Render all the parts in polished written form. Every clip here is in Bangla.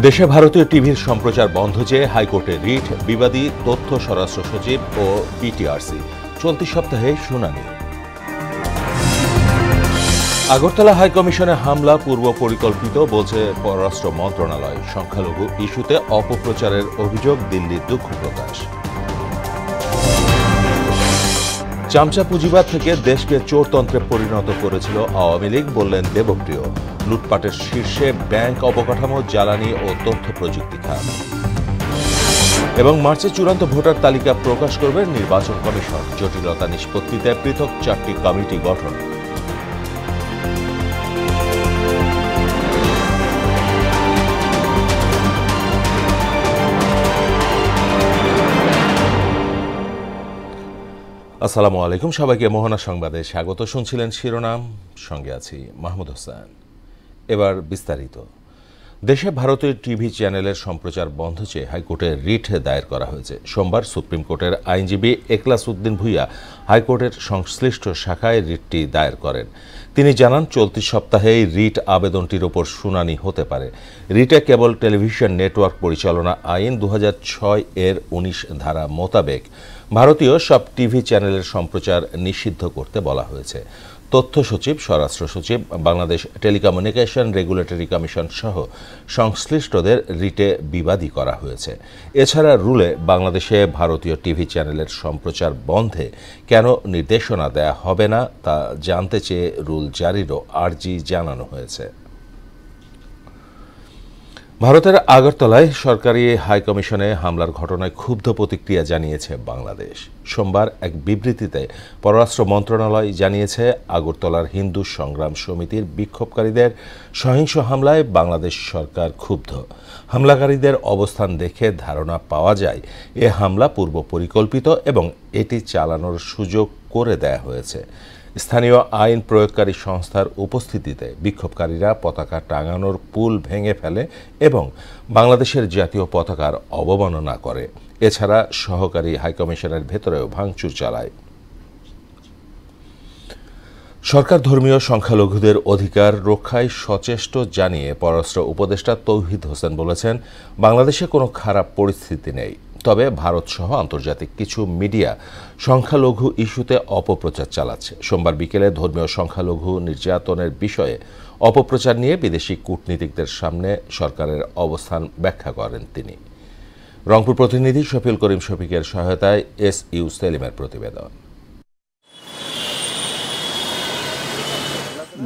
দেশে ভারতীয় টিভির সম্প্রচার বন্ধ চেয়ে হাইকোর্টে রিট, বিবাদী তথ্য স্বরাষ্ট্র সচিব ও বিটিআরসি। চলতি সপ্তাহে শুনানি। আগরতলা হাইকমিশনে হামলা পূর্ব পরিকল্পিত বলছে পররাষ্ট্র মন্ত্রণালয়। সংখ্যালঘু ইস্যুতে অপপ্রচারের অভিযোগ দিল্লির দুঃখ প্রকাশ। চামচা পুঁজিবাদ থেকে দেশকে চোরতন্ত্রে পরিণত করেছিল আওয়ামী লীগ, বললেন দেবপ্রিয়। লুটপাটের শীর্ষে ব্যাংক অবকাঠামো, জ্বালানি ও তথ্য প্রযুক্তি খাত। এবং মার্চে চূড়ান্ত ভোটার তালিকা প্রকাশ করবে নির্বাচন কমিশন। জটিলতা নিষ্পত্তিতে পৃথক 4টি কমিটি গঠন। আসসালামু আলাইকুম, সবাইকে মোহনা সংবাদে স্বাগত। শুনছিলেন শিরোনাম, সঙ্গে আছি মাহমুদ হোসেন। এবার বিস্তারিত। দেশে ভারতীয় টিভি চ্যানেলের সম্প্রচার বন্ধ চেয়ে হাইকোর্টে রিট দায়ের করা হয়েছে। সোমবার সুপ্রিম কোর্টের আইনজীবী এখলাস উদ্দিন ভূঁইয়া হাইকোর্টের সংশ্লিষ্ট শাখায় রিটটি দায়ের করেন। তিনি জানান, চলতি সপ্তাহেই রিট আবেদনটির ওপর শুনানি হতে পারে। রিটে কেবল টেলিভিশন নেটওয়ার্ক পরিচালনা আইন 2006 এর 19 ধারা মোতাবেক ভারতীয় সব টিভি চ্যানেলের সম্প্রচার নিষিদ্ধ করতে বলা হয়েছে। তথ্য সচিব, স্বরাষ্ট্র সচিব, বাংলাদেশ টেলিকমিউনিকেশন রেগুলেটরি কমিশন সহ সংশ্লিষ্টদের রিটে বিবাদী করা হয়েছে। এছাড়া রুলে বাংলাদেশে ভারতীয় টিভি চ্যানেলের সম্প্রচার বন্ধে কেন নির্দেশনা দেয়া হবে না তা জানতে চেয়ে রুল জারিরও আর্জি জানানো হয়েছে। ভারতের আগরতলায় সরকারি হাইকমিশনে হামলার ঘটনায় ক্ষুব্ধ প্রতিক্রিয়া জানিয়েছে বাংলাদেশ। সোমবার এক বিবৃতিতে পররাষ্ট্র মন্ত্রণালয় জানিয়েছে, আগরতলার হিন্দু সংগ্রাম সমিতির বিক্ষোভকারীদের সহিংস হামলায় বাংলাদেশ সরকার ক্ষুব্ধ। হামলাকারীদের অবস্থান দেখে ধারণা পাওয়া যায় এ হামলা পূর্ব পরিকল্পিত এবং এটি চালানোর সুযোগ করে দেয়া হয়েছে। স্থানীয় আইন প্রয়োগকারী সংস্থার উপস্থিতিতে বিক্ষোভকারীরা পতাকা টাঙানোর পুল ভেঙে ফেলে এবং বাংলাদেশের জাতীয় পতাকার অবমাননা করে। এছাড়া সহকারী হাইকমিশনের ভেতরেও ভাঙচুর চালায়। সরকার ধর্মীয় সংখ্যালঘুদের অধিকার রক্ষায় সচেষ্ট জানিয়ে পররাষ্ট্র উপদেষ্টা তৌহিদ হোসেন বলেছেন, বাংলাদেশে কোনো খারাপ পরিস্থিতি নেই, তবে ভারতসহ আন্তর্জাতিক কিছু মিডিয়া সংখ্যালঘু ইস্যুতে অপপ্রচার চালাচ্ছে। সোমবার বিকেলে ধর্মীয় সংখ্যালঘু নির্যাতনের বিষয়ে অপপ্রচার নিয়ে বিদেশি কূটনীতিকদের সামনে সরকারের অবস্থান ব্যাখ্যা করেন তিনি। রংপুর প্রতিনিধি শফিউল করিম শফিকের সহায়তায় SU সেলিমের প্রতিবেদন।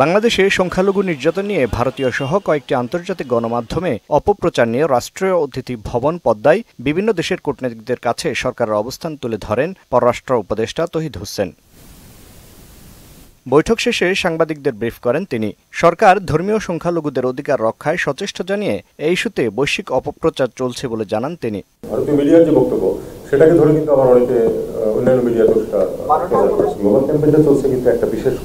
বাংলাদেশে সংখ্যালঘু নির্যাতন নিয়ে ভারতীয় সহ কয়েকটি আন্তর্জাতিক গণমাধ্যমে অপপ্রচার নিয়ে রাষ্ট্রীয় অতিথি ভবন পদ্মায় বিভিন্ন দেশের কূটনীতিকদের কাছে সরকারের অবস্থান তুলে ধরেন পররাষ্ট্র উপদেষ্টা তৌহিদ হোসেন। বৈঠক শেষে সাংবাদিকদের ব্রিফ করেন তিনি। সরকার ধর্মীয় সংখ্যালঘুদের অধিকার রক্ষায় সচেষ্ট জানিয়ে এই ইস্যুতে বৈশ্বিক অপপ্রচার চলছে বলে জানান তিনি। ভারতীয় মিডিয়ার যে বক্তব্য সেটাকে ধরে কিন্তু আবার অনেকে অন্যান্য মিডিয়াতেও সেটা গ্লোবাল ক্যাম্পেইনটা চলছে, কিন্তু একটা বিশেষ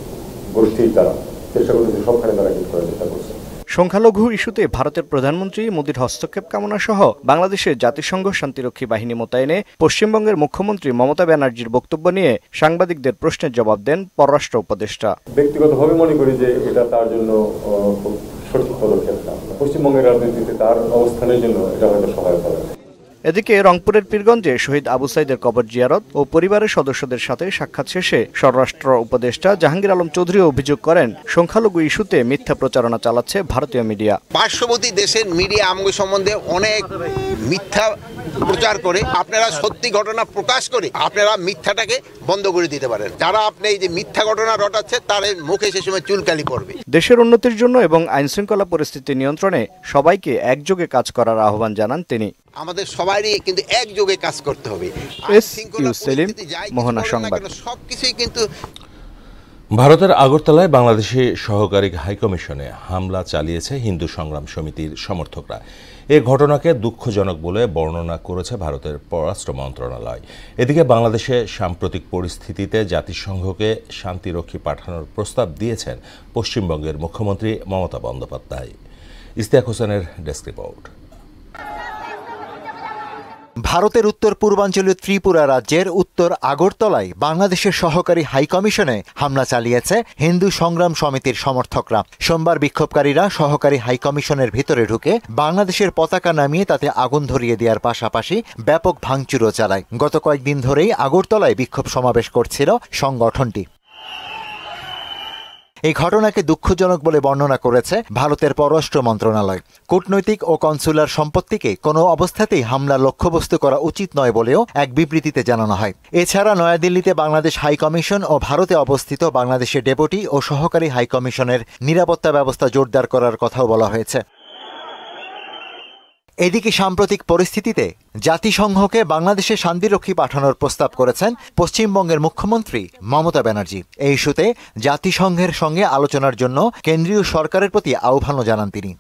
গোষ্ঠী তারা চেষ্টা করতেছে সবখানে তারা কিন্তু করার চেষ্টা করছে। সংখ্যালঘু ইস্যুতে ভারতের প্রধানমন্ত্রী মোদির হস্তক্ষেপ কামনা সহ বাংলাদেশে জাতিসংঘ শান্তিরক্ষী বাহিনী মোতায়েনে পশ্চিমবঙ্গের মুখ্যমন্ত্রী মমতা ব্যানার্জির বক্তব্য নিয়ে সাংবাদিকদের প্রশ্নের জবাব দেন পররাষ্ট্র উপদেষ্টা। ব্যক্তিগতভাবে মনে করি যে এটা তার জন্য খুব সঠিক পদক্ষেপ না। পশ্চিমবঙ্গের রাজনীতিতে তার অবস্থানের জন্য এটা হয়তো সহায়ক হবে। এদিকে রংপুরের পীরগঞ্জে শহীদ আবু সাইদের কবর জিয়ারত ও পরিবারের সদস্যদের সাথে সাক্ষাৎ শেষে স্বরাষ্ট্র উপদেষ্টা জাহাঙ্গীর আলম চৌধুরী অভিযোগ করেন, সংখ্যালঘু ইস্যুতে মিথ্যা প্রচারণা চালাচ্ছে ভারতীয় মিডিয়া। পার্শ্ববর্তী দেশের মিডিয়া আমগো সম্বন্ধে অনেক মিথ্যা প্রচার করে, আপনারা সত্যি ঘটনা প্রকাশ করে আপনারা মিথ্যাটাকে বন্ধ করে দিতে পারেন। যারা আপনি এই যে মিথ্যা ঘটনা রটাচ্ছে তাদের মুখে সে সময় চুলকালি পড়বে। দেশের উন্নতির জন্য এবং আইনশৃঙ্খলা পরিস্থিতি নিয়ন্ত্রণে সবাইকে একযোগে কাজ করার আহ্বান জানান তিনি। আমাদের সবারই কিন্তু একযোগে কাজ করতে হবে। SU সেলিম, মোহনা সংবাদ। সবকিছুই কিন্তু ভারতের আগরতলায় বাংলাদেশি সহকারী হাইকমিশনে হামলা চালিয়েছে হিন্দু সংগ্রাম সমিতির সমর্থকরা। এ ঘটনাকে দুঃখজনক বলে বর্ণনা করেছে ভারতের পররাষ্ট্র মন্ত্রণালয়। এদিকে বাংলাদেশে সাম্প্রতিক পরিস্থিতিতে জাতিসংঘকে শান্তিরক্ষী পাঠানোর প্রস্তাব দিয়েছেন পশ্চিমবঙ্গের মুখ্যমন্ত্রী মমতা বন্দ্যোপাধ্যায়। ইশতিয়াক হোসেনের ডেস্ক রিপোর্ট। ভারতের উত্তর পূর্বাঞ্চলীয় ত্রিপুরা রাজ্যের উত্তর আগরতলায় বাংলাদেশের সহকারী হাইকমিশনে হামলা চালিয়েছে হিন্দু সংগ্রাম সমিতির সমর্থকরা। সোমবার বিক্ষোভকারীরা সহকারী হাইকমিশনের ভিতরে ঢুকে বাংলাদেশের পতাকা নামিয়ে তাতে আগুন ধরিয়ে দেওয়ার পাশাপাশি ব্যাপক ভাঙচুরও চালায়। গত কয়েকদিন ধরেই আগরতলায় বিক্ষোভ সমাবেশ করছিল সংগঠনটি। এই ঘটনাকে দুঃখজনক বলে বর্ণনা করেছে ভারতের পররাষ্ট্র মন্ত্রণালয়। কূটনৈতিক ও কনসুলার সম্পত্তিকে কোনো অবস্থাতেই হামলার লক্ষ্যবস্তু করা উচিত নয় বলেও এক বিবৃতিতে জানানো হয়। এছাড়া নয়াদিল্লিতে বাংলাদেশ হাইকমিশন ও ভারতে অবস্থিত বাংলাদেশের ডেপুটি ও সহকারী হাইকমিশনের নিরাপত্তা ব্যবস্থা জোরদার করার কথাও বলা হয়েছে। এদিকে সাম্প্রতিক পরিস্থিতিতে জাতিসংঘকে বাংলাদেশে শান্তিরক্ষী পাঠানোর প্রস্তাব করেছেন পশ্চিমবঙ্গের মুখ্যমন্ত্রী মমতা ব্যানার্জি। এই ইস্যুতে জাতিসংঘের সঙ্গে আলোচনার জন্য কেন্দ্রীয় সরকারের প্রতি আহ্বানও জানান তিনি।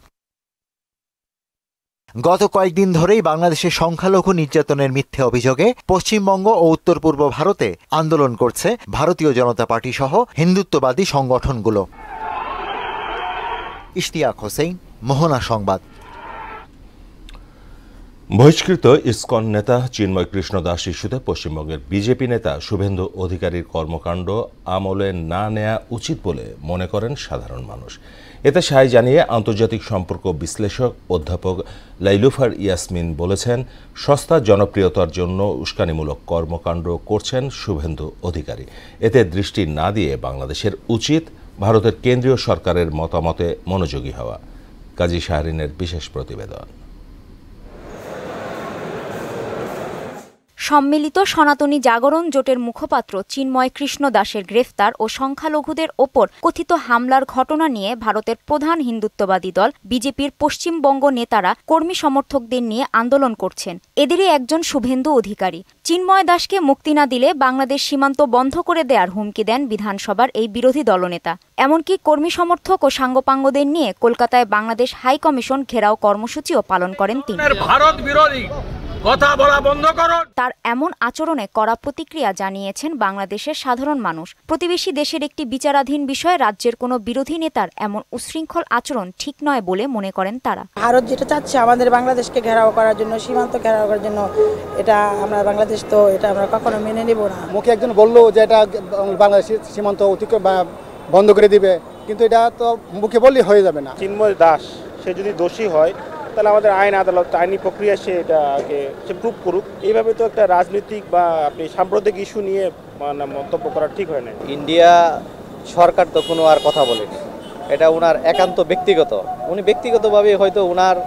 গত কয়েকদিন ধরেই বাংলাদেশের সংখ্যালঘু নির্যাতনের মিথ্যে অভিযোগে পশ্চিমবঙ্গ ও উত্তর পূর্ব ভারতে আন্দোলন করছে ভারতীয় জনতা পার্টি সহ হিন্দুত্ববাদী সংগঠনগুলো। ইশতিয়াক হোসেন, মোহনা সংবাদ। বহিষ্কৃত ইসকন নেতা চিন্ময় কৃষ্ণ দাস ইস্যুতে পশ্চিমবঙ্গের বিজেপি নেতা শুভেন্দু অধিকারীর কর্মকাণ্ড আমলে না নেওয়া উচিত বলে মনে করেন সাধারণ মানুষ। এতে সায় জানিয়ে আন্তর্জাতিক সম্পর্ক বিশ্লেষক অধ্যাপক লাইলুফার ইয়াসমিন বলেছেন, সস্তা জনপ্রিয়তার জন্য উস্কানিমূলক কর্মকাণ্ড করছেন শুভেন্দু অধিকারী। এতে দৃষ্টি না দিয়ে বাংলাদেশের উচিত ভারতের কেন্দ্রীয় সরকারের মতামতে মনোযোগী হওয়া। কাজী শাহরিনের বিশেষ প্রতিবেদন। সম্মিলিত সনাতনী জাগরণ জোটের মুখপাত্র চিন্ময় কৃষ্ণ দাসের গ্রেফতার ও সংখ্যালঘুদের ওপর কথিত হামলার ঘটনা নিয়ে ভারতের প্রধান হিন্দুত্ববাদী দল বিজেপির পশ্চিমবঙ্গ নেতারা কর্মী সমর্থকদের নিয়ে আন্দোলন করছেন। এদেরই একজন শুভেন্দু অধিকারী। চিন্ময় দাসকে মুক্তি না দিলে বাংলাদেশ সীমান্ত বন্ধ করে দেওয়ার হুমকি দেন বিধানসভার এই বিরোধী দলনেতা। এমনকি কর্মী সমর্থক ও সাঙ্গপাঙ্গদের নিয়ে কলকাতায় বাংলাদেশ হাইকমিশন ঘেরাও কর্মসূচিও পালন করেন তিনি। ভারত বিরোধী কথা বলা বন্ধ করুন। তার এমন আচরণে কড়া প্রতিক্রিয়া জানিয়েছেন বাংলাদেশের সাধারণ মানুষ। প্রতিবেশী দেশের একটি বিচারাধীন বিষয়ে রাজ্যের কোনো বিরোধী নেতার এমন উশৃঙ্খল আচরণ ঠিক নয় বলে মনে করেন তারা। ভারত যেটা চাচ্ছে আমাদের বাংলাদেশকে ঘেরাও করার জন্য, সীমান্ত ঘেরাও করার জন্য, এটা আমরা বাংলাদেশ তো এটা আমরা কখনো মেনে নেব না। মুখে একজন বললো যে এটা বাংলাদেশের সীমান্ত অতিক্রম বন্ধ করে দিবে, কিন্তু এটা তো মুখে বললেই হয়ে যাবে না। চিন্ময় দাস সে যদি দোষী হয় তাহলে আমাদের আইন আদালত আইনি প্রক্রিয়া সে এটাকে সে প্রুভ করুক। এইভাবে তো একটা রাজনৈতিক বা আপনি সাম্প্রদায়িক ইস্যু নিয়ে মন্তব্য করা ঠিক হয় না। ইন্ডিয়া সরকার তো কোনো আর কথা বলেনি, এটা ওনার একান্ত ব্যক্তিগত, উনি ব্যক্তিগতভাবে হয়তো ওনার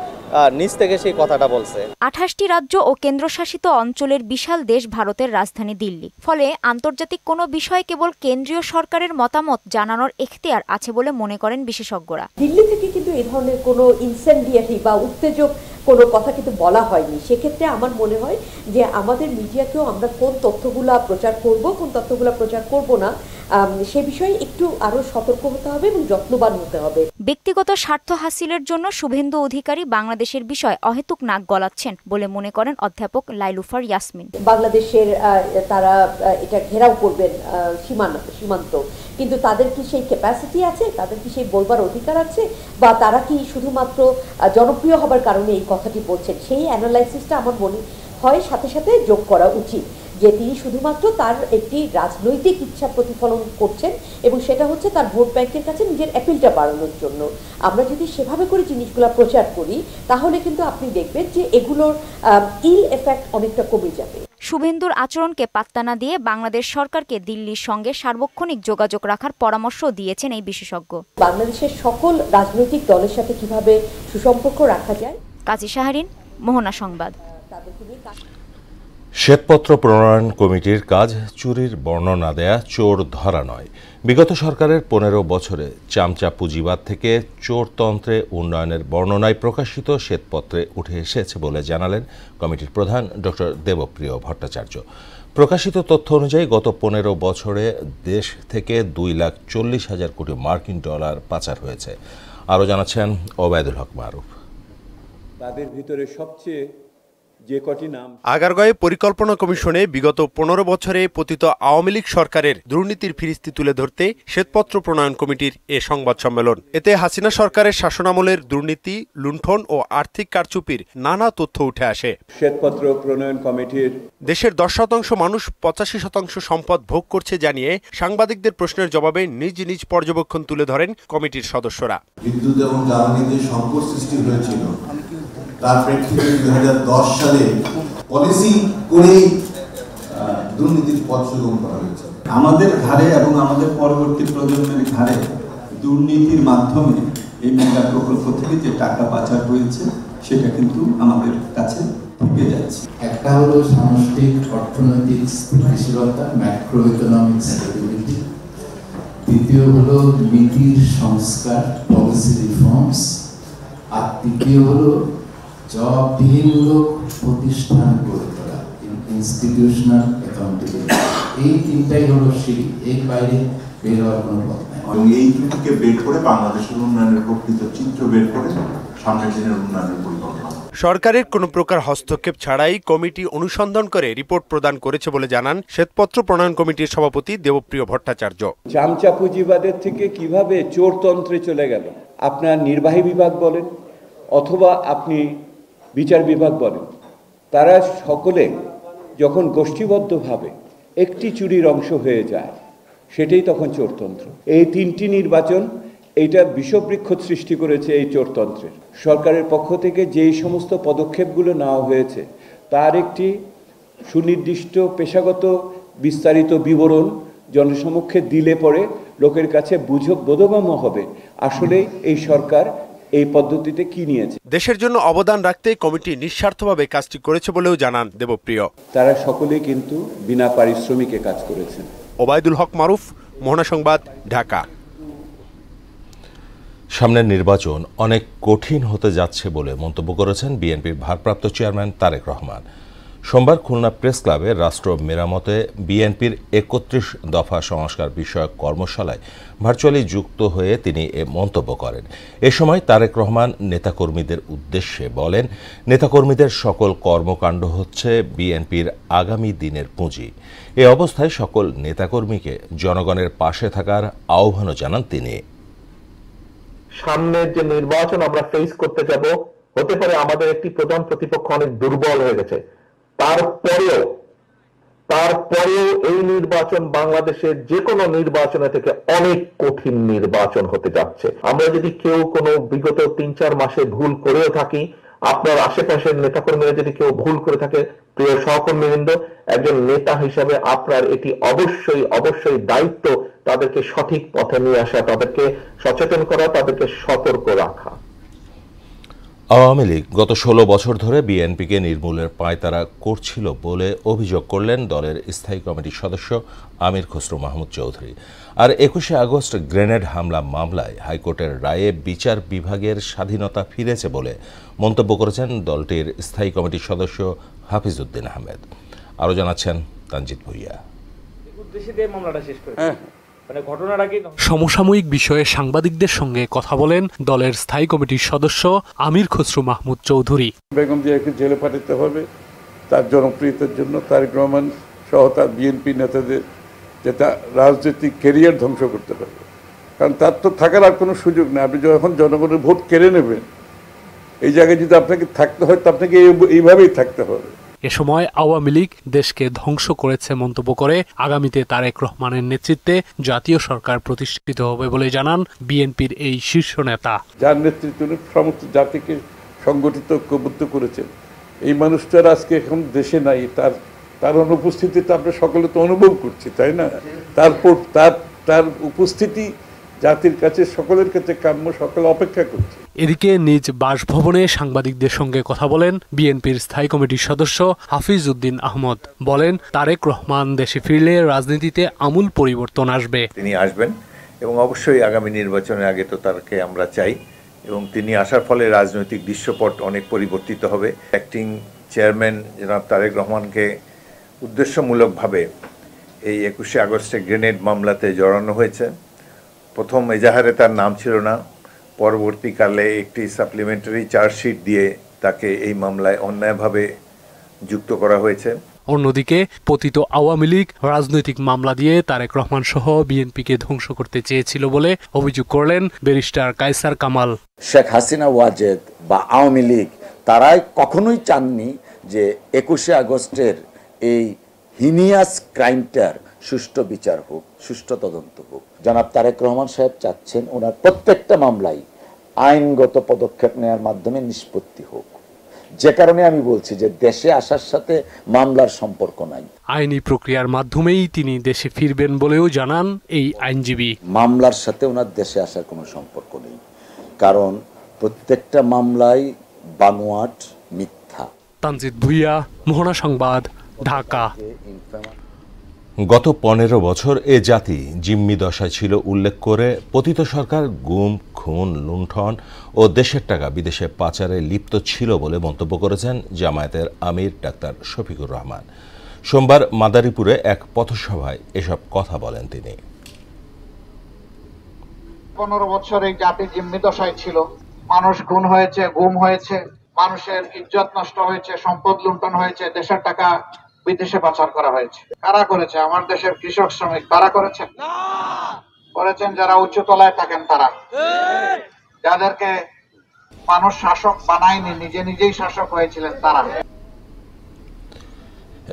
নিজ থেকে সেই কথাটা বলছে। 28টি রাজ্য ও কেন্দ্রশাসিত অঞ্চলের বিশাল দেশ ভারতের রাজধানী দিল্লি। ফলে আন্তর্জাতিক কোনো বিষয়ে কেবল কেন্দ্রীয় সরকারের মতামত জানানোর এখতিয়ার আছে বলে মনে করেন বিশেষজ্ঞরা। দিল্লি থেকে কিন্তু এই ধরনের কোনো ইনসেন্ডিয়ারি বা উত্তেজক কোনো কথা কিন্তু বলা হয়নি। সেক্ষেত্রে আমার মনে হয় যে আমাদের মিডিয়াকেও আমরা কোন তথ্যগুলা প্রচার করব, কোন তথ্যগুলা প্রচার করব না, সে বিষয়ে একটু আরো সতর্ক হতে হবে এবং যত্নবান হতে হবে। ব্যক্তিগত স্বার্থ হাসিলের জন্য শুভেন্দু অধিকারী বাংলাদেশের বিষয় অহেতুক নাক গলাচ্ছেন বলে মনে করেন অধ্যাপক লাইলুফার ইয়াসমিন। বাংলাদেশের তারা এটা ঘেরাও করবেন সীমান্ত, কিন্তু তাদের কি সেই ক্যাপাসিটি আছে, তাদের কি সেই বলবার অধিকার আছে, বা তারা কি শুধুমাত্র জনপ্রিয় হবার কারণে এই কথাটি বলছেন? সেই অ্যানালাইসিসটা আমার মনে হয় সাথে সাথে যোগ করা উচিত, যে তিনি শুধুমাত্র তার একটি রাজনৈতিক ইচ্ছা প্রতিফলন করছেন এবং সেটা হচ্ছে তার ভোট ব্যাংকের কাছে নিজের অ্যাপিলটা বাড়ানোর জন্য। আমরা যদি সেভাবে করে জিনিসগুলো প্রচার করি তাহলে কিন্তু আপনি দেখবেন যে এগুলোর ইল এফেক্ট অনেকটা কমে যাবে। শুভেন্দুর আচরণকে পাত্তা না দিয়ে বাংলাদেশ সরকারকে দিল্লির সঙ্গে সার্বক্ষণিক যোগাযোগ রাখার পরামর্শ দিয়েছেন এই বিশেষজ্ঞ। বাংলাদেশের সকল রাজনৈতিক দলের সাথে কিভাবে সুসম্পর্ক রাখা যায়। কাজী শাহরিন, মোহনা সংবাদ। শ্বেতপত্র প্রণয়ন কমিটির কাজ চুরির বর্ণনা দেয়া, চোর ধরা নয়। বিগত সরকারের 15 বছরে চামচা পুঁজিবাদ থেকে চোরতন্ত্রে উন্নয়নের বর্ণনায় প্রকাশিত শ্বেতপত্রে উঠে এসেছে বলে জানালেন কমিটির প্রধান ডক্টর দেবপ্রিয় ভট্টাচার্য। প্রকাশিত তথ্য অনুযায়ী গত 15 বছরে দেশ থেকে 2,40,000 কোটি মার্কিন ডলার পাচার হয়েছে। আরও জানাচ্ছেন ওবায়দুল হক মারুফ। তাদের ভিতরে সবচেয়ে যে কটি নাম। আগারগাঁওয়ে পরিকল্পনা কমিশনে বিগত 15 বছরে পতিত আওয়ামী লীগ সরকারের দুর্নীতির ফিরিস্তি তুলে ধরতে শ্বেতপত্র প্রণয়ন কমিটির এ সংবাদ সম্মেলন। এতে হাসিনা সরকারের শাসনামলের দুর্নীতি, লুণ্ঠন ও আর্থিক কারচুপির নানা তথ্য উঠে আসে। শ্বেতপত্র প্রণয়ন কমিটির দেশের 10% মানুষ 85% সম্পদ ভোগ করছে জানিয়ে সাংবাদিকদের প্রশ্নের জবাবে নিজ নিজ পর্যবেক্ষণ তুলে ধরেন কমিটির সদস্যরা। বিদ্যুৎ এবং জ্বালানিতে সংকট সৃষ্টি হয়েছিল, তার প্রেক্ষিতে 2010 সালে পলিসি করেই দুর্নীতির পথ সুগম করা হয়েছে। আমাদের ঘাড়ে এবং আমাদের পরবর্তী প্রজন্মের ঘাড়ে দুর্নীতির মাধ্যমে এই মেগা প্রকল্প থেকে যে টাকা পাচার হয়েছে সেটা কিন্তু আমাদের কাছে থেকে যাচ্ছে। একটা হলো সামষ্টিক অর্থনৈতিক স্থিতিশীলতা, ম্যাক্রো ইকোনমিক স্টেবিলিটি। দ্বিতীয় হলো নীতির সংস্কার, পলিসি রিফর্মস। আর তৃতীয় হলো জবাবদিহিমূলক প্রতিষ্ঠান গড়ে তোলা, ইনস্টিটিউশনাল অ্যাকাউন্টেবিলিটি। এই তিনটাই হলো সেই, এর বাইরে বের হওয়ার কোনো পথ নাই। এবং এই ত্রুটিকে বের করে বাংলাদেশের উন্নয়নের প্রকৃত চিত্র বের করে সামনের দিনের উন্নয়নের পরিকল্পনা। সরকারের কোনো প্রকার হস্তক্ষেপ ছাড়াই কমিটি অনুসন্ধান করে রিপোর্ট প্রদান করেছে বলে জানান শ্বেতপত্র প্রণয়ন কমিটির সভাপতি দেবপ্রিয় ভট্টাচার্য। চামচা পুঁজিবাদের থেকে কিভাবে চোরতন্ত্রে চলে গেল, আপনার নির্বাহী বিভাগ বলেন অথবা আপনি বিচার বিভাগ বলেন, তারা সকলে যখন গোষ্ঠীবদ্ধভাবে একটি চুরির অংশ হয়ে যায় সেটাই তখন চোরতন্ত্র। এই 3টি নির্বাচন এইটা বিষবৃক্ষ সৃষ্টি করেছে এই চোরতন্ত্রের। সরকারের পক্ষ থেকে যেই সমস্ত পদক্ষেপগুলো নেওয়া হয়েছে তার একটি সুনির্দিষ্ট পেশাগত বিস্তারিত বিবরণ জনসমক্ষে দিলে পরে লোকের কাছে বোধগম্য হবে আসলে এই সরকার এই পদ্ধতিতে কি নিয়েছে। দেশের জন্য অবদান রাখতে কমিটি নিঃস্বার্থভাবে কাজটি করেছে বলেও জানান দেবপ্রিয়। তারা সকলেই কিন্তু বিনা পারিশ্রমিকে কাজ করেছেন। ওবায়দুল হক মারুফ, মোহনা সংবাদ, ঢাকা। সামনের নির্বাচন অনেক কঠিন হতে যাচ্ছে বলে মন্তব্য করেছেন বিএনপির ভারপ্রাপ্ত চেয়ারম্যান তারেক রহমান। সোমবার খুলনা প্রেস ক্লাবে রাষ্ট্র মেরামতে বিএনপির 31 দফা সংস্কার বিষয়ক কর্মশালায় ভার্চুয়ালি যুক্ত হয়ে তিনি এ মন্তব্য করেন। এ সময় তারেক রহমান নেতাকর্মীদের উদ্দেশ্যে বলেন, নেতাকর্মীদের সকল কর্মকাণ্ড হচ্ছে বিএনপির আগামী দিনের পুঁজি। এ অবস্থায় সকল নেতাকর্মীকে জনগণের পাশে থাকার আহ্বানও জানান তিনি। সামনের যে নির্বাচন আমরা ফেস করতে যাব, হতে পারে আমাদের একটি প্রধান প্রতিপক্ষ অনেক দুর্বল হয়ে গেছে, তারপরেও এই নির্বাচন বাংলাদেশের যে কোনো নির্বাচনে থেকে অনেক কঠিন নির্বাচন হতে যাচ্ছে। আমরা যদি কেউ কোনো বিগত 3-4 মাসে ভুল করেও থাকি, আপনার আশেপাশের নেতাকর্মীরা যদি কেউ ভুল করে থাকে, প্রিয় সহকর্মীবৃন্দ, একজন নেতা হিসেবে আপনার এটি অবশ্যই দায়িত্ব তাদেরকে সঠিক পথে নিয়ে আসা, তাদেরকে সচেতন করা, তাদেরকে সতর্ক রাখা। আওয়ামী লীগ গত 16 বছর ধরে বিএনপিকে নির্মূলের পায়তারা করছিল বলে অভিযোগ করলেন দলের স্থায়ী কমিটির সদস্য আমির খসরু মাহমুদ চৌধুরী। আর 21শে আগস্ট গ্রেনেড হামলা মামলায় হাইকোর্টের রায়ে বিচার বিভাগের স্বাধীনতা ফিরেছে বলে মন্তব্য করেছেন দলটির স্থায়ী কমিটির সদস্য হাফিজউদ্দিন আহমেদ। আরও জানাচ্ছেন তানজিদ ভুইয়া। সমসাময়িক বিষয়ে সাংবাদিকদের সঙ্গে কথা বলেন দলের স্থায়ী কমিটির সদস্য আমির খসরু মাহমুদ চৌধুরী। বেগম জিয়াকে জেলে পাঠাতে হবে তার জনপ্রিয়তার জন্য, তারেক রহমান সহ তার বিএনপি নেতাদের যেটা রাজনৈতিক ক্যারিয়ার ধ্বংস করতে পারবে, কারণ তার তো থাকার আর কোনো সুযোগ নেই। আপনি যখন জনগণের ভোট কেড়ে নেবেন, এই জায়গায় যদি আপনাকে থাকতে হয় তো আপনাকে এইভাবেই থাকতে হবে। এ সময় আওয়ামী লীগ দেশকে ধ্বংস করেছে মন্তব্য করে আগামীতে তারেক রহমানের নেতৃত্বে জাতীয় সরকার প্রতিষ্ঠিত হবে বলে জানান বিএনপির এই শীর্ষ নেতা। যার নেতৃত্বে সমস্ত জাতিকে সংগঠিত ঐক্যবদ্ধ করেছেন, এই মানুষটার আজকে এখন দেশে নাই, তার অনুপস্থিতিটা আমরা সকলে তো অনুভব করছি, তাই না? তারপর তার উপস্থিতি জাতির কাছে, সকলের কাছে কাম্য, সকলে অপেক্ষা করছে। এদিকে নিজ বাসভবনে সাংবাদিকদের সঙ্গে কথা বলেন বিএনপির স্থায়ী কমিটির সদস্য হাফিজউদ্দিন আহমদ। বলেন, তারেক রহমান দেশে ফিরলে রাজনীতিতে আমূল পরিবর্তন আসবে। তিনি আসবেন এবং অবশ্যই আগামী নির্বাচনের আগে তো তাকে আমরা চাই, এবং তিনি আসার ফলে রাজনৈতিক দৃশ্যপট অনেক পরিবর্তিত হবে। অ্যাক্টিং চেয়ারম্যান জনাব তারেক রহমানকে উদ্দেশ্যমূলকভাবে এই 21শে আগস্টে গ্রেনেড মামলাতে জড়ানো হয়েছে। প্রথম এজাহারে তার নাম ছিল না, পরবর্তীকালে একটি সাপ্লিমেন্টারি চার্জশিট দিয়ে তাকে এই মামলায় অন্যায়ভাবে যুক্ত করা হয়েছে। অন্যদিকে পতিত আওয়ামী লীগ রাজনৈতিক মামলা দিয়ে তারেক রহমান সহ বিএনপিকে ধ্বংস করতে চেয়েছিল বলে অভিযোগ করলেন ব্যারিস্টার কায়সার কামাল। শেখ হাসিনা ওয়াজেদ বা আওয়ামী লীগ তারাই কখনোই চাননি যে 21শে আগস্টের এই হিনিয়াস ক্রাইমটার সুষ্ঠু বিচার হোক, সুষ্ঠু তদন্ত হোক। জনাব তারেক রহমান সাহেব চাচ্ছেন ওনার প্রত্যেকটা মামলায় আইনগত পদক্ষেপ নেওয়ার মাধ্যমে নিষ্পত্তি হোক। যে কারণে আমি বলছি যে দেশে আসার সাথে মামলার সম্পর্ক নাই। আইনি প্রক্রিয়ার মাধ্যমেই তিনি দেশে ফিরবেন বলেও জানান এই আইনজীবী। মামলার সাথে ওনার দেশে আসার কোনো সম্পর্ক নেই, কারণ প্রত্যেকটা মামলায় বানোয়াট, মিথ্যা। তানজিদ ভুইয়া, মোহনা সংবাদ, ঢাকা। গত 15 বছর এ জাতি জিম্মি দশায় ছিল উল্লেখ করে পতিত সরকার গুম, খুন, লুণ্ঠন ও দেশের টাকা বিদেশে পাচারে লিপ্ত ছিল বলে মন্তব্য করেছেন জামায়াতের আমির ডাক্তার শফিকুর রহমান। সোমবার মাদারীপুরে এক পথসভায় এসব কথা বলেন তিনি। 15 বছর এই জাতি জিম্মি দশায় ছিল। মানুষ খুন হয়েছে, গুম হয়েছে, মানুষের ইজ্জত নষ্ট হয়েছে, সম্পদ লুণ্ঠন হয়েছে, দেশের টাকা বিদেশে পাচার করা হয়েছে। কারা করেছে? আমার দেশের কৃষক শ্রমিক। তারা করেছেন যারা উচ্চ তলায় থাকেন, তারা যাদেরকে মানুষ শাসক বানায়নি, নিজেই শাসক হয়েছিলেন তারা।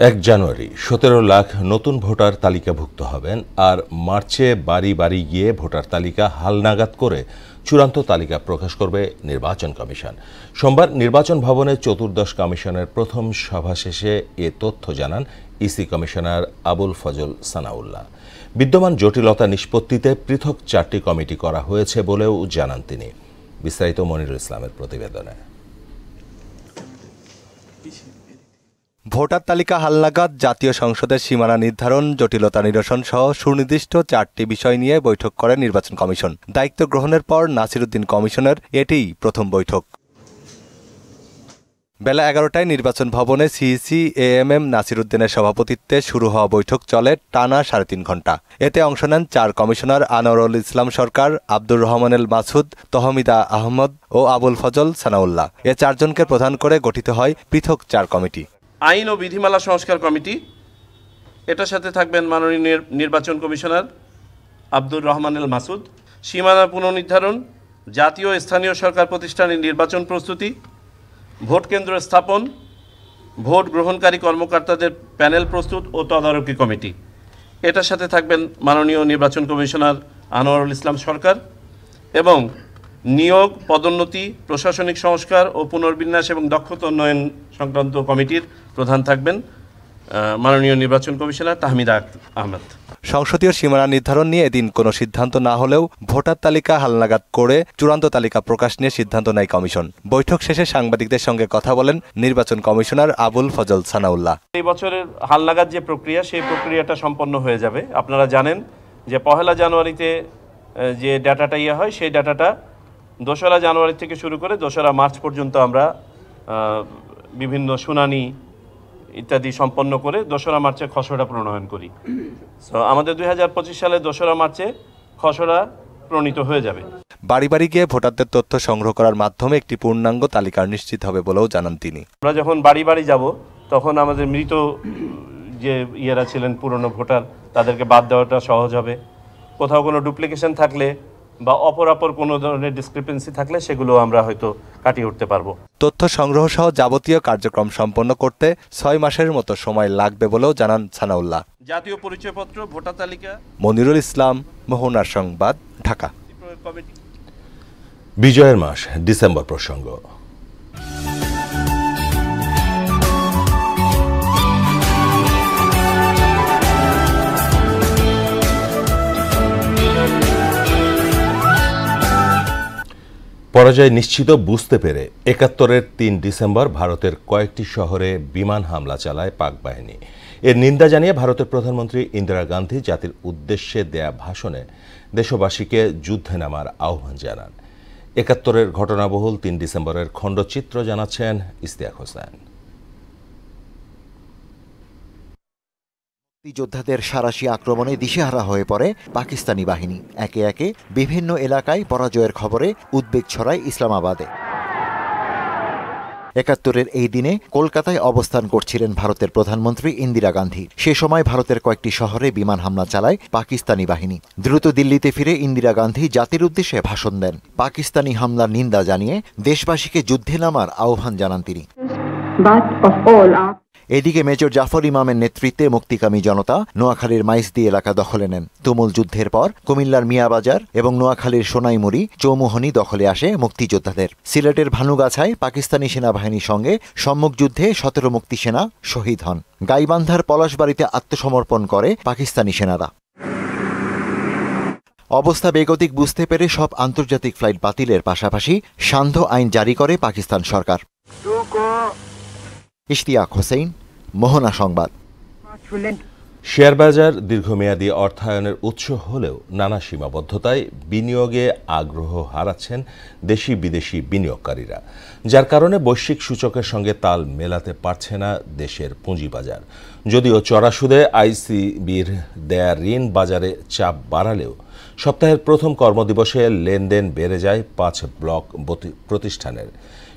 1 জানুয়ারি 17 লাখ নতুন ভোটার তালিকাভুক্ত হবেন, আর মার্চে বাড়ি বাড়ি গিয়ে ভোটার তালিকা হালনাগাদ করে চূড়ান্ত তালিকা প্রকাশ করবে নির্বাচন কমিশন। সোমবার নির্বাচন ভবনে 14দশ কমিশনের প্রথম সভা শেষে এ তথ্য জানান ইসি কমিশনার আবুল ফজল সানাউল্লাহ। বিদ্যমান জটিলতা নিষ্পত্তিতে পৃথক 4টি কমিটি করা হয়েছে বলেও জানান তিনি। বিস্তারিত মনিরুল ইসলামের প্রতিবেদনে। ভোটার তালিকা হালনাগাদ, জাতীয় সংসদের সীমানা নির্ধারণ, জটিলতা নিরসন সহ সুনির্দিষ্ট 4টি বিষয় নিয়ে বৈঠক করে নির্বাচন কমিশন। দায়িত্ব গ্রহণের পর নাসিরউদ্দিন কমিশনের এটিই প্রথম বৈঠক। বেলা 11টায় নির্বাচন ভবনে সিইসি এএমএম নাসিরউদ্দিনের সভাপতিত্বে শুরু হওয়া বৈঠক চলে টানা 3.5 ঘণ্টা। এতে অংশ নেন 4 কমিশনার আনোয়ারুল ইসলাম সরকার, আব্দুর রহমানুল মাসুদ, তহমিদা আহমদ ও আবুল ফজল সানাউল্লাহ। এ 4 জনকে প্রধান করে গঠিত হয় পৃথক 4 কমিটি। আইন ও বিধিমালা সংস্কার কমিটি, এটার সাথে থাকবেন মাননীয় নির্বাচন কমিশনার আব্দুর রহমানুল মাসুদ। সীমানা পুনর্নির্ধারণ, জাতীয় স্থানীয় সরকার প্রতিষ্ঠানের নির্বাচন প্রস্তুতি, ভোট কেন্দ্র স্থাপন, ভোট গ্রহণকারী কর্মকর্তাদের প্যানেল প্রস্তুত ও তদারকি কমিটি। এটার সাথে থাকবেন মাননীয় নির্বাচন কমিশনার আনোয়ারুল ইসলাম সরকার। এবং নিয়োগ, পদোন্নতি, প্রশাসনিক সংস্কার ও পুনর্বিন্যাস এবং দক্ষতা উন্নয়ন সংক্রান্ত কমিটির প্রধান থাকবেন মাননীয় নির্বাচন কমিশনার তাহমিদা আহমেদ। সংসদীয় সীমানা নির্ধারণ নিয়ে এদিন কোনো সিদ্ধান্ত না হলেও ভোটার তালিকা হালনাগাদ করে চূড়ান্ত তালিকা প্রকাশ নিয়ে সিদ্ধান্ত নেয় কমিশন। বৈঠক শেষে সাংবাদিকদের সঙ্গে কথা বলেন নির্বাচন কমিশনার আবুল ফজল সানাউল্লাহ। এই বছরের হালনাগাদ যে প্রক্রিয়া, সেই প্রক্রিয়াটা সম্পন্ন হয়ে যাবে। আপনারা জানেন যে 1 জানুয়ারিতে যে ডাটাটা হয়, সেই ডাটাটা 2 জানুয়ারি থেকে শুরু করে 2 মার্চ পর্যন্ত আমরা বিভিন্ন শুনানি ইত্যাদি সম্পন্ন করে 2 মার্চে খসড়া প্রণয়ন করি। সো আমাদের 2025 সালে 2 মার্চে খসড়া প্রণীত হয়ে যাবে। বাড়ি বাড়ি গিয়ে ভোটারদের তথ্য সংগ্রহ করার মাধ্যমে একটি পূর্ণাঙ্গ তালিকা নিশ্চিত হবে বলেও জানান তিনি। আমরা যখন বাড়ি বাড়ি যাব, তখন আমাদের মৃত যে ইয়েরা ছিলেন পুরনো ভোটার, তাদেরকে বাদ দেওয়াটা সহজ হবে। কোথাও কোনো ডুপ্লিকেশন থাকলে বা অপরাপর কোনো ধরনের ডিসক্রিপেন্সি থাকলে সেগুলো আমরা হয়তো কাটিয়ে উঠতে পারবো। তথ্য সংগ্রহ সহ যাবতীয় কার্যক্রম সম্পন্ন করতে 6 মাসের মতো সময় লাগবে বলেও জানান সানাউল্লাহ। জাতীয় পরিচয়পত্র, ভোটার তালিকা। মনিরুল ইসলাম, মোহনার সংবাদ, ঢাকা। বিজয়ের মাস, ডিসেম্বর প্রসঙ্গ। পরাজয় নিশ্চিত বুঝতে পেরে 71-এর 3 ডিসেম্বর ভারতের কয়েকটি শহরে বিমান হামলা চালায় পাক বাহিনী। এর নিন্দা জানিয়ে ভারতের প্রধানমন্ত্রী ইন্দিরা গান্ধী জাতির উদ্দেশ্যে দেয়া ভাষণে দেশবাসীকে যুদ্ধে নামার আহ্বান জানান। 71-এর ঘটনাবহুল 3 ডিসেম্বরের খণ্ডচিত্র জানাচ্ছেন ইস্তিয়াক হোসেন। যোদ্ধাদের সাঁড়াশি আক্রমণে দিশেহারা হয়ে পড়ে পাকিস্তানি বাহিনী। একে একে বিভিন্ন এলাকায় পরাজয়ের খবরে উদ্বেগ ছড়ায় ইসলামাবাদে। একাত্তরের এই দিনে কলকাতায় অবস্থান করছিলেন ভারতের প্রধানমন্ত্রী ইন্দিরা গান্ধী। সে সময় ভারতের কয়েকটি শহরে বিমান হামলা চালায় পাকিস্তানি বাহিনী। দ্রুত দিল্লিতে ফিরে ইন্দিরা গান্ধী জাতির উদ্দেশ্যে ভাষণ দেন। পাকিস্তানি হামলার নিন্দা জানিয়ে দেশবাসীকে যুদ্ধে নামার আহ্বান জানান তিনি। এদিকে মেজর জাফর ইমামের নেতৃত্বে মুক্তিকামী জনতা নোয়াখালীর মাইজদি এলাকা দখলে নেন। তুমুল যুদ্ধের পর কুমিল্লার মিয়াবাজার এবং নোয়াখালীর সোনাইমুড়ি চৌমুহনী দখলে আসে মুক্তিযোদ্ধাদের। সিলেটের ভানুগাছায় পাকিস্তানি সেনাবাহিনীর সঙ্গে সম্মুখ যুদ্ধে 17 মুক্তি সেনা শহীদ হন। গাইবান্ধার পলাশবাড়িতে আত্মসমর্পণ করে পাকিস্তানি সেনারা। অবস্থা বেগতিক বুঝতে পেরে সব আন্তর্জাতিক ফ্লাইট বাতিলের পাশাপাশি সান্ধ্য আইন জারি করে পাকিস্তান সরকার। ইশতিয়াক হোসেন, মোহনা সংবাদ। শেয়ারবাজার দীর্ঘমেয়াদী অর্থায়নের উৎস হলেও নানা সীমাবদ্ধতায় বিনিয়োগে আগ্রহ হারাচ্ছেন দেশি বিদেশি বিনিয়োগকারীরা, যার কারণে বৈশ্বিক সূচকের সঙ্গে তাল মেলাতে পারছে না দেশের পুঁজিবাজার। যদিও চড়া সুদে আইসিবির দেয়া ঋণ বাজারে চাপ বাড়ালেও সপ্তাহের প্রথম কর্মদিবসে লেনদেন বেড়ে যায় 5 ব্লক প্রতিষ্ঠানের।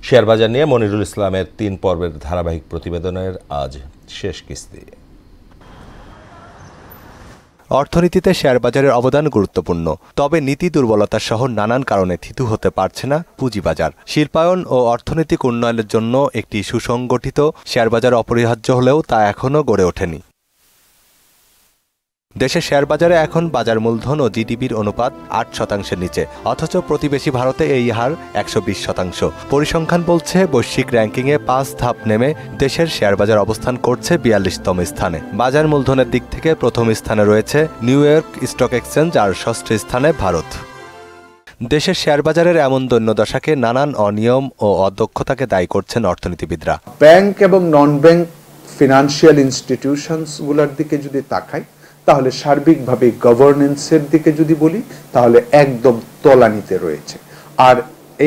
শেয়ারবাজার নিয়ে মনিরুল ইসলামের 3 পর্বের ধারাবাহিক প্রতিবেদনের আজ শেষ কিস্তি। অর্থনীতিতে শেয়ারবাজারের অবদান গুরুত্বপূর্ণ, তবে নীতি দুর্বলতা সহ নানান কারণে থিতু হতে পারছে না পুঁজিবাজার। শিল্পায়ন ও অর্থনৈতিক উন্নয়নের জন্য একটি সুসংগঠিত শেয়ারবাজার অপরিহার্য হলেও তা এখনও গড়ে ওঠেনি। দেশের শেয়ারবাজারে এখন বাজার মূলধন ও জিডিপির অনুপাত 8% নিচে, অথচ প্রতিবেশী ভারতে এই হার 120%। পরিসংখ্যান বলছে বৈশ্বিক র্যাঙ্কিংয়ে 5 ধাপ নেমে দেশের শেয়ারবাজার অবস্থান করছে 42তম স্থানে। বাজার মূলধনের দিক থেকে প্রথম স্থানে রয়েছে নিউ ইয়র্ক স্টক এক্সচেঞ্জ, আর ষষ্ঠ স্থানে ভারত। দেশের শেয়ারবাজারের এমন দৈন্যদশাকে নানান অনিয়ম ও অদক্ষতাকে দায়ী করছেন অর্থনীতিবিদরা। ব্যাংক এবং নন ব্যাংক ফিনান্সিয়াল ইনস্টিটিউশনসগুলোর দিকে যদি তাকাই, তাহলে সার্বিকভাবে গভর্নেন্সের দিকে যদি বলি, তাহলে একদম তলানিতে রয়েছে। আর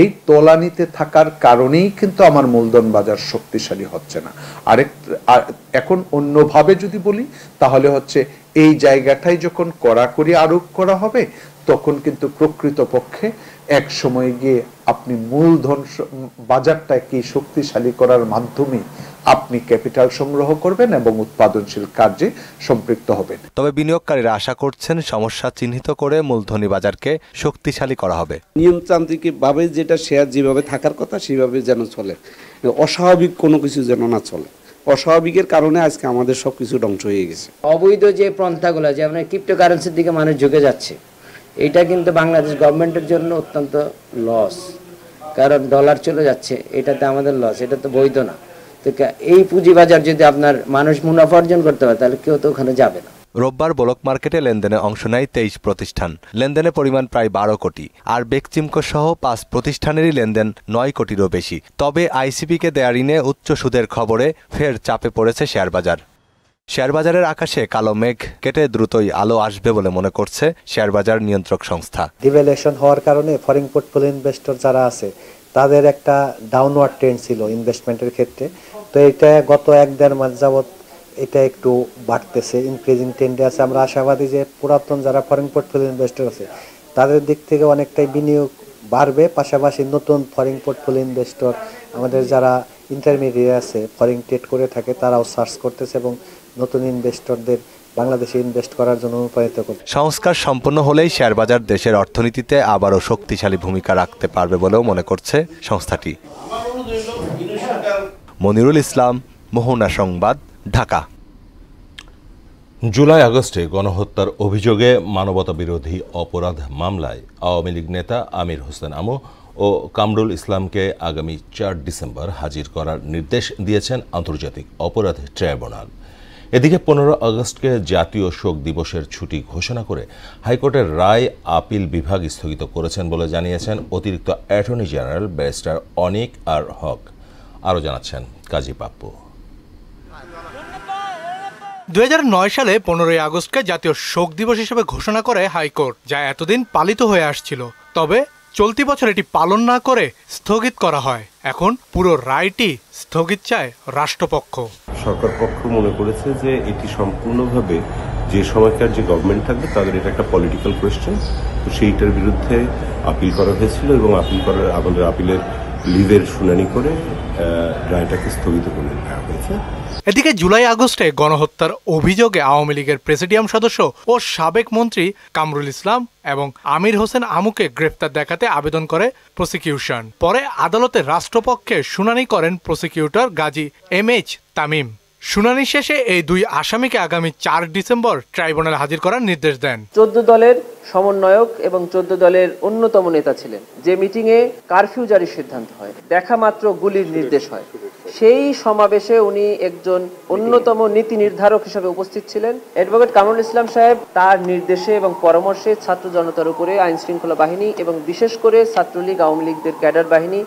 এই তলানিতে থাকার কারণেই কিন্তু আমার মূলধন বাজার শক্তিশালী হচ্ছে না। এখন অন্যভাবে যদি বলি, তাহলে হচ্ছে এই জায়গাটাই যখন কড়াকড়ি আরোপ করা হবে, তখন কিন্তু প্রকৃতপক্ষে এক সময় গিয়ে আপনি মূলধন বাজারটাকে শক্তিশালী করার মাধ্যমে আপনি ক্যাপিটাল সংগ্রহ করবেন এবং উৎপাদনশীল কার্যে সম্পৃক্ত হবেন। তবে বিনিয়োগকারীরা আশা করছেন সমস্যা চিহ্নিত করে মূলধনী বাজারকে শক্তিশালী করা হবে। নিয়মতান্ত্রিকভাবে যেটা শেয়ার যেভাবে থাকার কথা সেভাবে যেন চলে, অস্বাভাবিক কোনো কিছু যেন না চলে। অস্বাভাবিকের কারণে আজকে আমাদের সবকিছু ধ্বংস হয়ে গেছে। অবৈধ যে পন্থাগুলো, যেমন ক্রিপ্টোকারেন্সির দিকে মানুষ ঝুঁকে যাচ্ছে, এটা কিন্তু বাংলাদেশ গভর্নমেন্টের জন্য অত্যন্ত লস, কারণ ডলার চলে যাচ্ছে, এটাতে আমাদের লস, এটা তো বৈধ না। তো এই পুঁজিবাজার যদি আপনার মানুষ মুনাফা অর্জন করতে পারে, তাহলে কেউ তো ওখানে যাবে না। রোববার ব্লক মার্কেটে লেনদেনে অংশ নেয় 23 প্রতিষ্ঠান। লেনদেনের পরিমাণ প্রায় 12 কোটি, আর বেকচিমকো সহ 5 প্রতিষ্ঠানেরই লেনদেন 9 কোটিরও বেশি। তবে আইসিবিকে দেয়া ঋণে উচ্চ সুদের খবরে ফের চাপে পড়েছে শেয়ারবাজার। শেয়ারবাজারের আকাশে কালো মেঘ কেটে দ্রুতই আলো আসবে বলে মনে করছে শেয়ারবাজার নিয়ন্ত্রক সংস্থা। ডিভ্যালুয়েশন হওয়ার কারণে ফরেন পোর্টফোলিও ইনভেস্টর যারা আছে, তাদের একটা ডাউনওয়ার্ড ট্রেন্ড ছিল ইনভেস্টমেন্টের ক্ষেত্রে। তো এটা গত 1-1.5 মাস যাবত এটা একটু বাড়তেছে, ইনক্রিজিং ট্রেন্ডে আছে। আমরা আশাবাদী যে পুরাতন যারা ফরেন পোর্টফোলিও ইনভেস্টর আছে, তাদের দিক থেকে অনেকটাই বিনিয়োগ বাড়বে। পাশাপাশি নতুন ফরেন পোর্টফোলিও ইনভেস্টর, আমাদের যারা ইন্টারমিডিয়েট আছে, ফরেন ট্রেড করে থাকে, তারাও সার্চ করতেছে এবং নতুন ইনভেস্টরদের বাংলাদেশে ইনভেস্ট করার জন্য অনুপ্রাণিত করবে। সংস্কার সম্পন্ন হলেই শেয়ারবাজার দেশের অর্থনীতিতে আবারও শক্তিশালী ভূমিকা রাখতে পারবে বলেও মনে করছে সংস্থাটি। মনিরুল ইসলাম, মোহনা সংবাদ, ঢাকা। জুলাই আগস্টে গণহত্যার অভিযোগে মানবতাবিরোধী অপরাধ মামলায় আওয়ামী লীগ নেতা আমির হোসেন আমু ও কামরুল ইসলামকে আগামী 4 ডিসেম্বর হাজির করার নির্দেশ দিয়েছেন আন্তর্জাতিক অপরাধ ট্রাইব্যুনাল। এদিকে 15 আগস্টকে জাতীয় শোক দিবসের ছুটি ঘোষণা করে হাইকোর্টের রায় আপিল বিভাগ স্থগিত করেছেন বলে জানিয়েছেন অতিরিক্ত অ্যাটর্নি জেনারেল ব্যারিস্টার অনিক আর হক। আরও জানাচ্ছেন কাজী পাপ্পু। 2009 সালে 15 আগস্টকে জাতীয় শোক দিবস হিসেবে ঘোষণা করে হাইকোর্ট, যা এতদিন পালিত হয়ে আসছিল। তবে চলতি বছর এটি পালন না করে স্থগিত করা হয়। এখন পুরো রায়টি স্থগিত চায় রাষ্ট্রপক্ষ। সরকার পক্ষ মনে করেছে যে এটি সম্পূর্ণভাবে যে সময়কার যে গভর্নমেন্ট থাকবে তাদের এটা একটা পলিটিক্যাল কোয়েশ্চেন, তো সেইটার বিরুদ্ধে আপিল করা হয়েছিল এবং আপিল করার আমাদের আপিলের লিভের শুনানি করে রায়টাকে স্থগিত করে দেওয়া হয়েছে। এদিকে জুলাই আগস্টে গণহত্যার অভিযোগে আওয়ামী লীগের প্রেসিডিয়াম সদস্য ও সাবেক মন্ত্রী কামরুল ইসলাম এবং আমির হোসেন আমুকে গ্রেফতার দেখাতে আবেদন করে প্রসিকিউশন। পরে আদালতে রাষ্ট্রপক্ষে শুনানি করেন প্রসিকিউটর গাজী MH তামিম। শুনানি শেষে এই দুই আসামিকে আগামী 4 ডিসেম্বর ট্রাইব্যুনালে হাজির করার নির্দেশ দেন। 14 দলের সমন্বয়ক এবং 14 দলের অন্যতম নেতা ছিলেন। যে মিটিংয়ে কারফিউ জারির সিদ্ধান্ত হয়, দেখা মাত্র গুলির নির্দেশ হয়, সেই সমাবেশে উনি একজন অন্যতম নীতি নির্ধারক হিসেবে উপস্থিত ছিলেন। অ্যাডভোকেট কামরুল ইসলাম সাহেব তার নির্দেশে এবং পরামর্শে ছাত্র জনতার উপরে আইন শৃঙ্খলা বাহিনী এবং বিশেষ করে ছাত্রলীগ আওয়ামী লীগদের ক্যাডার বাহিনী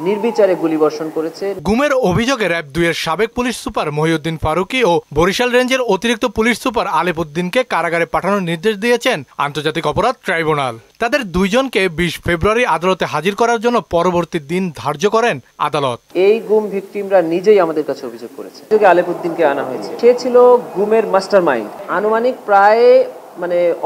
নির্বিচারে গুলিবর্ষণ করেছে। গুমের অভিযোগে র‍্যাব 2 এর সাবেক পুলিশ সুপার মহিউদ্দিন ফারুকী ও বরিশাল রেঞ্জের অতিরিক্ত পুলিশ সুপার আলিফউদ্দিনকে কারাগারে পাঠানোর নির্দেশ দিয়েছেন আন্তর্জাতিক অপরাধ ট্রাইব্যুনাল। তাদের দুইজনকে 20 ফেব্রুয়ারি আদালতে হাজির করার জন্য পরবর্তী দিন ধার্য করেন আদালত। এই গুম ভিকটিমরা নিজেই আমাদের কাছে অভিযোগ করেছে। আলিফউদ্দিনকে আনা হয়েছে, সে ছিল গুমের মাস্টারমাইন্ড। আনুমানিক প্রায়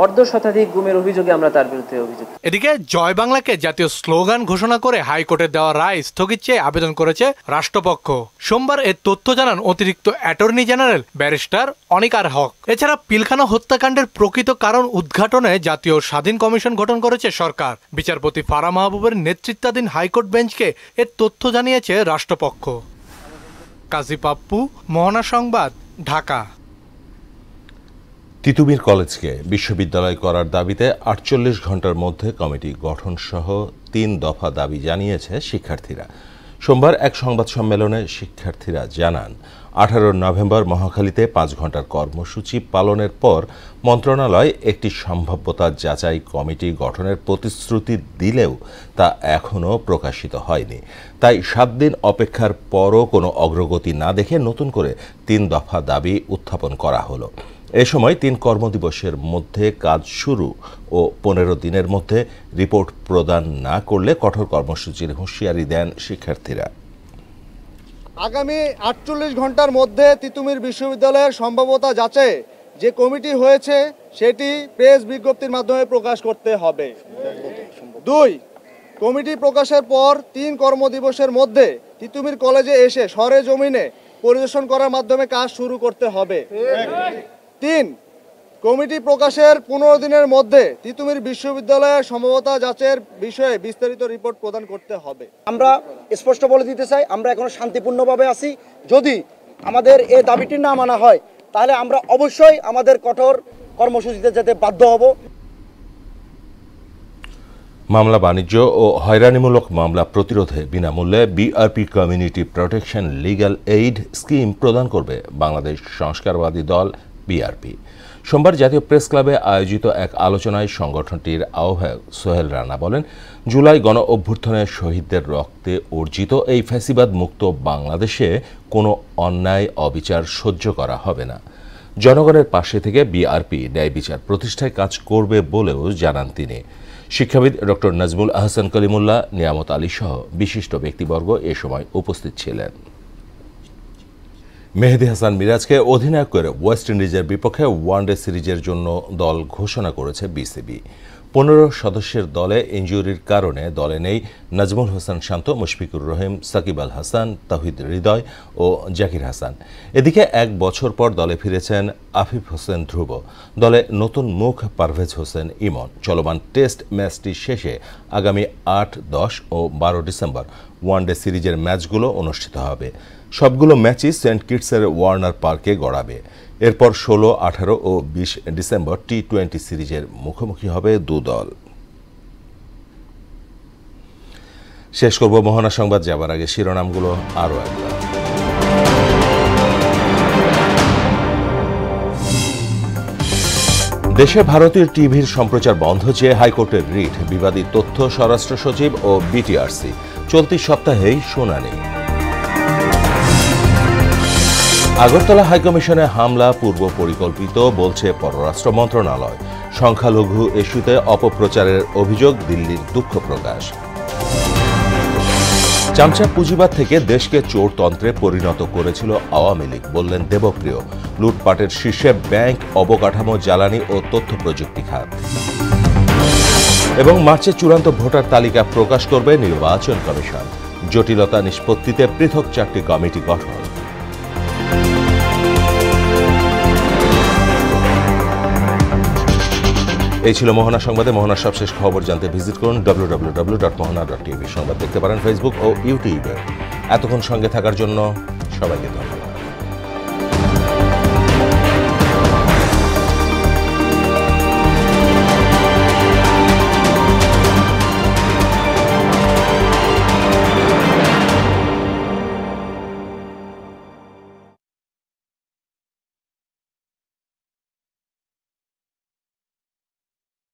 অর্ধ শতাধিক গুমের অভিযোগে আমরা তার বিরুদ্ধে অভিযোগ। এদিকে জয় বাংলাকে জাতীয় স্লোগান ঘোষণা করে হাইকোর্টের দেওয়া রায় স্থগিত চেয়ে আবেদন করেছে রাষ্ট্রপক্ষ। সোমবার এর তথ্য জানান অতিরিক্ত অ্যাটর্নি জেনারেল ব্যারিস্টার অনিকার হক। এছাড়া পিলখানা হত্যাকাণ্ডের প্রকৃত কারণ উদ্ঘাটনে জাতীয় স্বাধীন কমিশন গঠন করেছে সরকার। বিচারপতি ফারা মাহবুবের নেতৃত্বাধীন হাইকোর্ট বেঞ্চকে এর তথ্য জানিয়েছে রাষ্ট্রপক্ষ। কাজী পাপ্পু, মোহনা সংবাদ, ঢাকা। তিতুমীর কলেজকে বিশ্ববিদ্যালয় করার দাবিতে 48 ঘন্টার মধ্যে কমিটি গঠন সহ 3 দফা দাবি জানিয়েছে শিক্ষার্থীরা। সোমবার এক সংবাদ সম্মেলনে শিক্ষার্থীরা জানান, 18 নভেম্বর মহাখালীতে 5 ঘন্টার কর্মসূচি পালনের পর মন্ত্রণালয় একটি সম্ভাব্যতা যাচাই কমিটি গঠনের প্রতিশ্রুতি দিলেও তা এখনও প্রকাশিত হয়নি। তাই 7 দিন অপেক্ষার পরও কোনো অগ্রগতি না দেখে নতুন করে 3 দফা দাবি উত্থাপন করা হলো। এ সময় 3 কর্মদিবসের মধ্যে কাজ শুরু ও 15 দিনের মধ্যে রিপোর্ট প্রদান না করলে কঠোর কর্মসূচির হুঁশিয়ারি দেন শিক্ষার্থীরা। আগামী 48 ঘন্টার মধ্যে তিতুমীর বিশ্ববিদ্যালয়ের সম্ভাব্যতা যাচাই যে কমিটি হয়েছে সেটি প্রেস বিজ্ঞপ্তির মাধ্যমে প্রকাশ করতে হবে। 2, কমিটি প্রকাশের পর 3 কর্মদিবসের মধ্যে তিতুমীর কলেজে এসে সরেজমিনে পরিদর্শন করার মাধ্যমে কাজ শুরু করতে হবে। 3, কমিটি প্রকাশের 15 দিনের মধ্যে তিতুমীর বিশ্ববিদ্যালয়ের সম্ভাব্যতা যাচাইয়ের বিষয়ে বিস্তারিত রিপোর্ট প্রদান করতে হবে। আমরা স্পষ্ট বলে দিতে চাই, আমরা এখনো শান্তিপূর্ণভাবে আছি। যদি আমাদের এই দাবিটি না মানা হয় তাহলে আমরা অবশ্যই আমাদের কঠোর কর্মসূচিতে যেতে বাধ্য হব। মামলা বাণিজ্য ও হয়রানিমূলক মামলা প্রতিরোধে বিনামূল্যে BRP community protection legal aid scheme প্রদান করবে বাংলাদেশ সংস্কারবাদী দল বিআরপি। সোমবার জাতীয় প্রেস ক্লাবে আয়োজিত এক আলোচনায় সংগঠনটির আহ্বায়ক সোহেল রানা বলেন, জুলাই গণ অভ্যুত্থানে শহীদদের রক্তে অর্জিত এই ফ্যাসিবাদ মুক্ত বাংলাদেশে কোনো অন্যায় অবিচার সহ্য করা হবে না। জনগণের পাশে থেকে বিআরপি ন্যায় বিচার প্রতিষ্ঠায় কাজ করবে বলেও জানান তিনি। শিক্ষাবিদ ডক্টর নাজমুল আহসান কলিমুল্লাহ, নিয়ামত আলী সহ বিশিষ্ট ব্যক্তিবর্গ এ সময় উপস্থিত ছিলেন। মেহেদী হাসান মিরাজকে অধিনায়ক করে ওয়েস্ট ইন্ডিজের বিপক্ষে ওয়ানডে সিরিজের জন্য দল ঘোষণা করেছে বিসিবি। 15 সদস্যের দলে ইনজুরির কারণে দলে নেই নাজমুল হোসেন শান্ত, মুশফিকুর রহিম, সাকিব আল হাসান, তাওহিদ হৃদয় ও জাকির হাসান। এদিকে 1 বছর পর দলে ফিরেছেন আফিফ হোসেন ধ্রুব। দলে নতুন মুখ পারভেজ হোসেন ইমন। চলমান টেস্ট ম্যাচটি শেষে আগামী 8, 10 ও 12 ডিসেম্বর ওয়ানডে সিরিজের ম্যাচগুলো অনুষ্ঠিত হবে। সবগুলো ম্যাচই সেন্ট কিটসের ওয়ার্নার পার্কে গড়াবে। এরপর 16, 18 ও 20 ডিসেম্বর টি-20 সিরিজের মুখোমুখি হবে 2 দল। শেষ করব মোহনা সংবাদ যাবার আগে শিরোনামগুলো আরও একবার। দেশে ভারতীয় টিভির সম্প্রচার বন্ধ চেয়ে হাইকোর্টের রিট, বিবাদী তথ্য স্বরাষ্ট্র সচিব ও বিটিআরসি। চলতি সপ্তাহেই শুনানি। আগরতলা হাইকমিশনে হামলা পূর্ব পরিকল্পিত বলছে পররাষ্ট্র মন্ত্রণালয়। সংখ্যালঘু ইস্যুতে অপপ্রচারের অভিযোগ, দিল্লির দুঃখ প্রকাশ। চামচা পুঁজিবাদ থেকে দেশকে চোরতন্ত্রে পরিণত করেছিল আওয়ামী লীগ, বললেন দেবপ্রিয়। লুটপাটের শীর্ষে ব্যাংক, অবকাঠামো, জ্বালানি ও তথ্য প্রযুক্তি খাত। এবং মার্চে চূড়ান্ত ভোটার তালিকা প্রকাশ করবে নির্বাচন কমিশন। জটিলতা নিষ্পত্তিতে পৃথক 4টি কমিটি গঠন। এই ছিল মোহনা সংবাদে। মোহনার সবশেষ খবর জানতে ভিজিট করুন www.mohana.tv। সংবাদ দেখতে পারেন ফেসবুক ও ইউটিউবে। এতক্ষণ সঙ্গে থাকার জন্য সবাইকে ধন্যবাদ।